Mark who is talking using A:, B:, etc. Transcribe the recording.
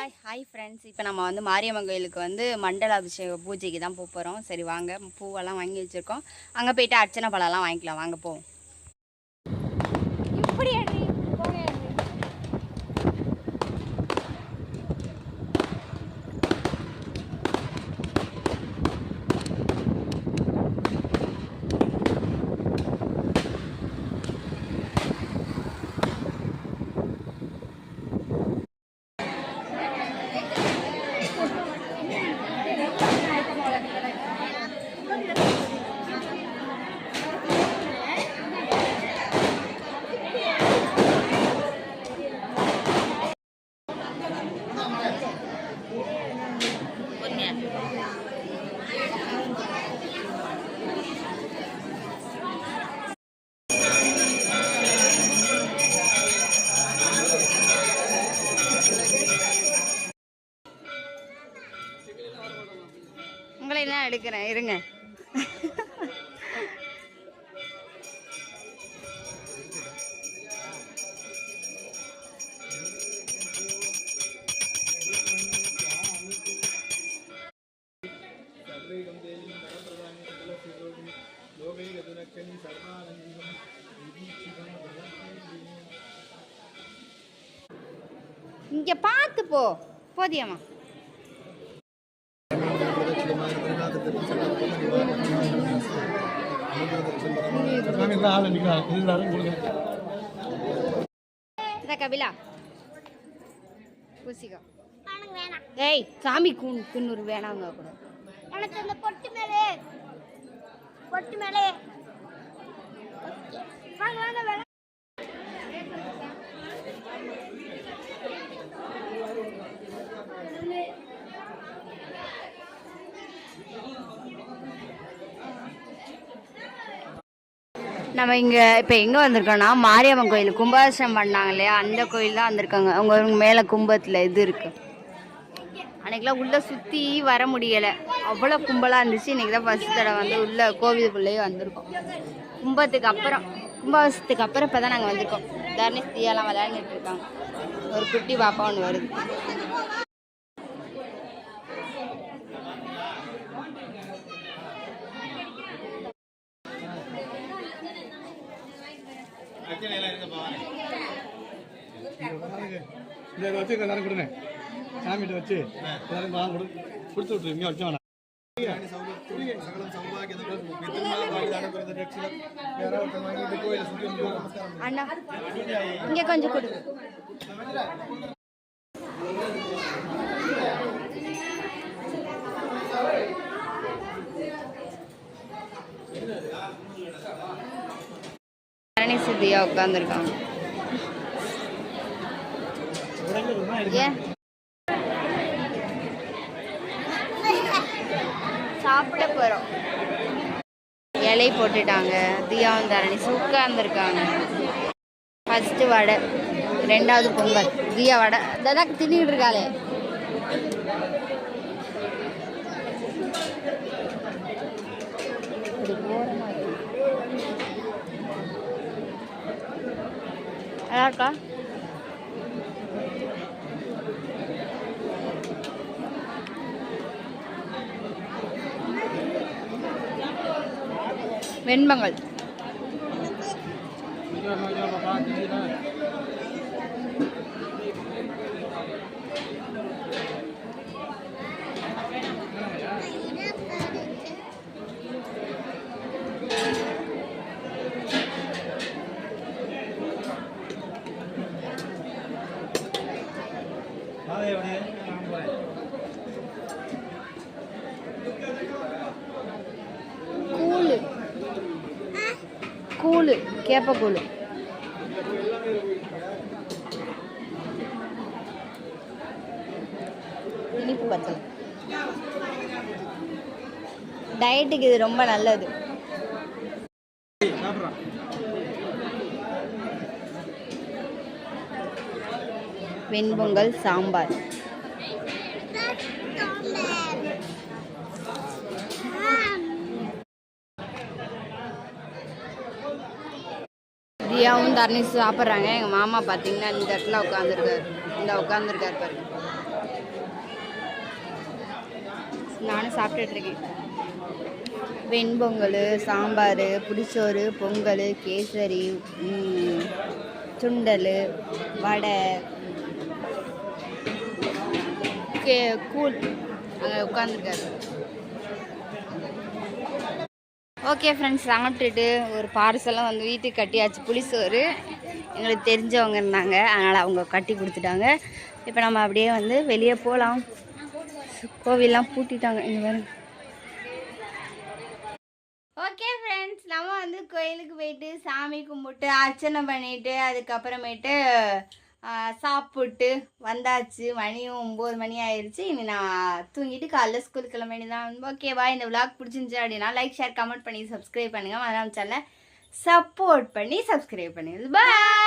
A: Hi friends, இப்போ நம்ம வந்து மாரியம்மன் கோயிலுக்கு வந்து மண்டல அபிஷேக பூஜைக்கு தான் போகிறோம். சரி வாங்க, பூவெல்லாம் வாங்கி வச்சுருக்கோம். அங்கே போய்ட்டு அர்ச்சனை பழம்லாம் வாங்கிக்கலாம். வாங்க போவோம். இப்படி உங்களை தான் எடுக்கிறேன், இருங்க. இங்க பார்த்து போதியம்மா. கபிலா பூசிக்கோ. ஏய் சாமி குன்னூர் வேணாங்க கூட. எனக்கு அந்த பொட்டு மேலே நம்ம இங்கே இப்போ எங்கே வந்திருக்கோன்னா மாரியம்மன் கோயில் கும்பாபிஷேகம் பண்ணாங்க இல்லையா, அந்த கோயில் தான் வந்திருக்காங்க. அவங்க மேலே கும்பத்தில் இது இருக்குது. அன்றைக்கெலாம் உள்ளே சுற்றி வர முடியலை, அவ்வளோ கும்பலாக இருந்துச்சு. இன்றைக்கி தான் ஃபஸ்ட் தடவை வந்து உள்ளே கோவிலுக்குள்ளேயே வந்திருக்கோம். கும்பாபிஷேகத்துக்கு அப்புறம் இப்போ தான் நாங்கள் வந்திருக்கோம். தர்ணேஷ் தீயெல்லாம் விளையாண்டுட்டு இருக்காங்க. ஒரு குட்டி பாப்பா ஒன்று வருது.
B: வச்சு எல்லாரும் கொடுங்க, சாமிகிட்ட வச்சு எல்லாரும் கொடுத்து விட்டுருங்க. வச்சு வேணாம்.
A: அண்ணா இங்கே கொஞ்சம் கொடு. சித்தியா உட்காந்துருக்காங்க. சாப்பிட போறோம். இலை போட்டுட்டாங்க. தியாவும் தரணி உட்காந்துருக்காங்க. ஃபர்ஸ்ட் வடை, ரெண்டாவது பொங்கல். தியா வடை தான் தின்னுட்டு இருக்காளே. நல்லா இருக்கா? வெண்பங்கள் கூழு, கேப்பக்கூழு. இனிப்பு பத்தல். டயட்டுக்கு இது ரொம்ப நல்லது. வெண்பொங்கல், சாம்பார். தியாவும் தர்ணேஷ் சாப்பிட்றாங்க. எங்கள் மாமா பார்த்தீங்கன்னா இந்த இடத்துல உட்காந்துருக்காரு பாருங்க. நானும் சாப்பிட்டுட்ருக்கேன். வெண்பொங்கல், சாம்பார், புளிச்சோறு, பொங்கல், கேசரி, சுண்டல், வடை, கூழ். அங்கே உட்காந்துருக்காரு. ஓகே ஃப்ரெண்ட்ஸ், சாப்பிட்டுட்டு ஒரு பார்சலாம் வந்து வீட்டுக்கு கட்டியாச்சு. புளிசோறு எங்களுக்கு தெரிஞ்சவங்க இருந்தாங்க, அதனால் அவங்க கட்டி கொடுத்துட்டாங்க. இப்போ நம்ம அப்படியே வந்து வெளியே போகலாம். கோவில்லாம் பூட்டிட்டாங்க இங்கே பாருங்க. ஓகே ஃப்ரெண்ட்ஸ், நம்ம வந்து கோயிலுக்கு போயிட்டு சாமி கும்பிட்டு அர்ச்சனை பண்ணிவிட்டு அதுக்கப்புறமேட்டு சாப்பிட்டு வந்தாச்சு. மணியும் 9 மணி ஆயிடுச்சு. இனி நான் தூங்கிட்டு காலைல ஸ்கூல் கிளம்ப வேண்டியதான். ஓகேவா? இந்த விளாக் பிடிச்சிருந்துச்சு அப்படின்னா லைக், ஷேர், கமெண்ட் பண்ணி சப்ஸ்கிரைப் பண்ணுங்கள். மறக்காம சேனலை சப்போர்ட் பண்ணி சப்ஸ்கிரைப் பண்ணுங்கள். பாய்.